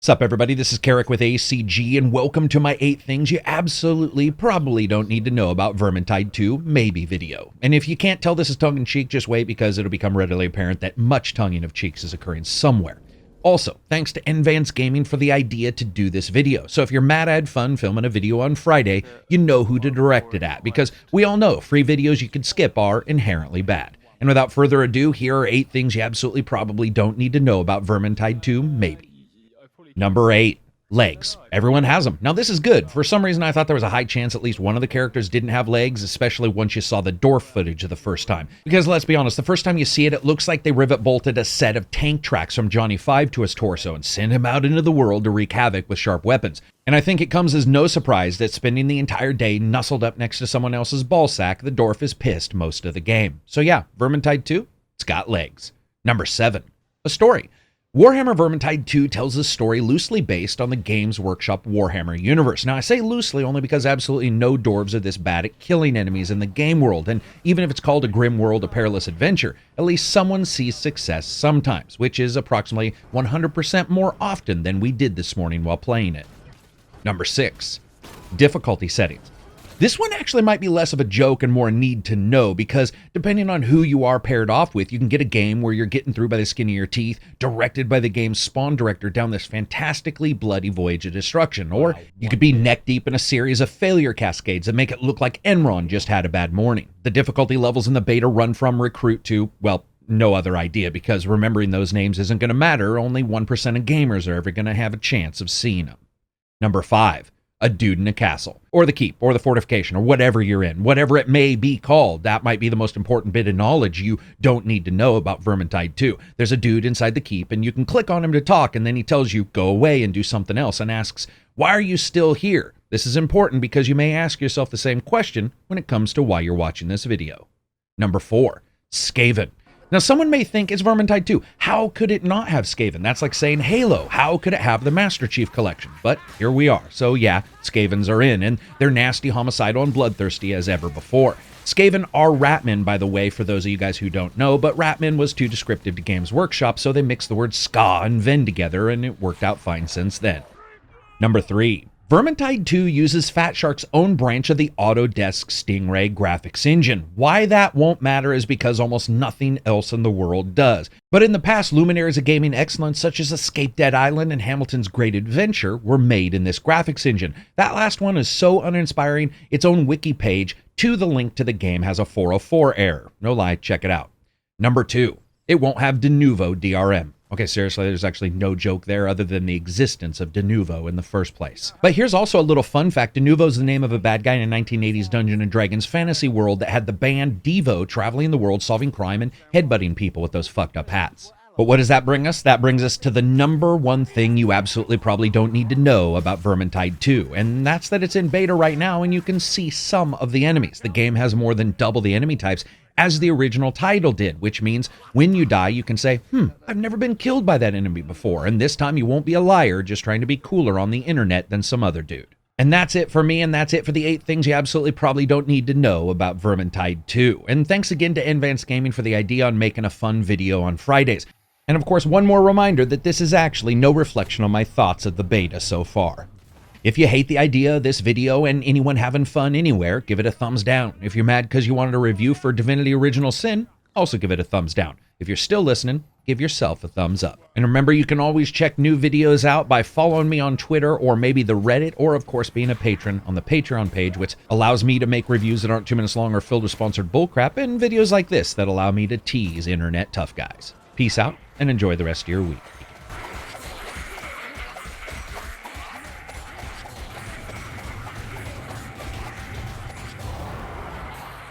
Sup everybody, this is Karak with ACG and welcome to my 8 things you absolutely probably don't need to know about Vermintide 2 maybe video. And if you can't tell this is tongue-in-cheek, just wait because it'll become readily apparent that much tonguing of cheeks is occurring somewhere. Also, thanks to Advanced Gaming for the idea to do this video. So if you're mad I had fun filming a video on Friday, you know who to direct it at, because we all know free videos you could skip are inherently bad. And without further ado, here are 8 things you absolutely probably don't need to know about Vermintide 2 maybe. Number 8. Legs. Everyone has them. Now this is good. For some reason I thought there was a high chance at least one of the characters didn't have legs, especially once you saw the door footage the first time. Because let's be honest, the first time you see it, it looks like they rivet bolted a set of tank tracks from Johnny 5 to his torso and sent him out into the world to wreak havoc with sharp weapons. And I think it comes as no surprise that spending the entire day nuzzled up next to someone else's ballsack, the dwarf is pissed most of the game. So yeah, Vermintide 2, it's got legs. Number 7. A story. Warhammer Vermintide 2 tells a story loosely based on the Games Workshop Warhammer universe. Now I say loosely only because absolutely no dwarves are this bad at killing enemies in the game world, and even if it's called a grim world, a perilous adventure, at least someone sees success sometimes, which is approximately 100% more often than we did this morning while playing it. Number 6. Difficulty settings. This one actually might be less of a joke and more need to know, because depending on who you are paired off with, you can get a game where you're getting through by the skin of your teeth, directed by the game's spawn director down this fantastically bloody voyage of destruction, or you could be neck deep in a series of failure cascades that make it look like Enron just had a bad morning. The difficulty levels in the beta run from recruit to, well, no other idea, because remembering those names isn't going to matter. Only 1% of gamers are ever going to have a chance of seeing them. Number 5. A dude in a castle, or the keep, or the fortification, or whatever you're in, whatever it may be called. That might be the most important bit of knowledge you don't need to know about Vermintide 2. There's a dude inside the keep, and you can click on him to talk, and then he tells you, go away and do something else, and asks, why are you still here? This is important because you may ask yourself the same question when it comes to why you're watching this video. Number 4. Skaven. Now, someone may think, it's Vermintide 2. How could it not have Skaven? That's like saying Halo. How could it have the Master Chief Collection? But here we are. So yeah, Skavens are in, and they're nasty, homicidal, and bloodthirsty as ever before. Skaven are Ratmen, by the way, for those of you guys who don't know, but Ratmen was too descriptive to Games Workshop, so they mixed the words ska and ven together, and it worked out fine since then. Number 3. Vermintide 2 uses Fat Shark's own branch of the Autodesk Stingray graphics engine. Why that won't matter is because almost nothing else in the world does. But in the past, luminaries of gaming excellence such as Escape Dead Island and Hamilton's Great Adventure were made in this graphics engine. That last one is so uninspiring, its own wiki page to the link to the game has a 404 error. No lie, check it out. Number 2. It won't have de novo DRM. Okay, seriously, there's actually no joke there other than the existence of de novo in the first place. But here's also a little fun fact. De novo is the name of a bad guy in a 1980s Dungeons & Dragons fantasy world that had the band Devo traveling the world solving crime and headbutting people with those fucked up hats. But what does that bring us? That brings us to the number 1 thing you absolutely probably don't need to know about Vermintide 2, and that's that it's in beta right now and you can see some of the enemies. The game has more than double the enemy types as the original title did, which means when you die, you can say, I've never been killed by that enemy before, and this time you won't be a liar just trying to be cooler on the internet than some other dude. And that's it for me, and that's it for the 8 things you absolutely probably don't need to know about Vermintide 2. And thanks again to Advanced Gaming for the idea on making a fun video on Fridays. And of course, one more reminder that this is actually no reflection on my thoughts of the beta so far. If you hate the idea of this video and anyone having fun anywhere, give it a thumbs down. If you're mad because you wanted a review for Divinity Original Sin, also give it a thumbs down. If you're still listening, give yourself a thumbs up. And remember, you can always check new videos out by following me on Twitter or maybe the Reddit, or of course being a patron on the Patreon page, which allows me to make reviews that aren't 2 minutes long or filled with sponsored bullcrap, and videos like this that allow me to tease internet tough guys. Peace out and enjoy the rest of your week.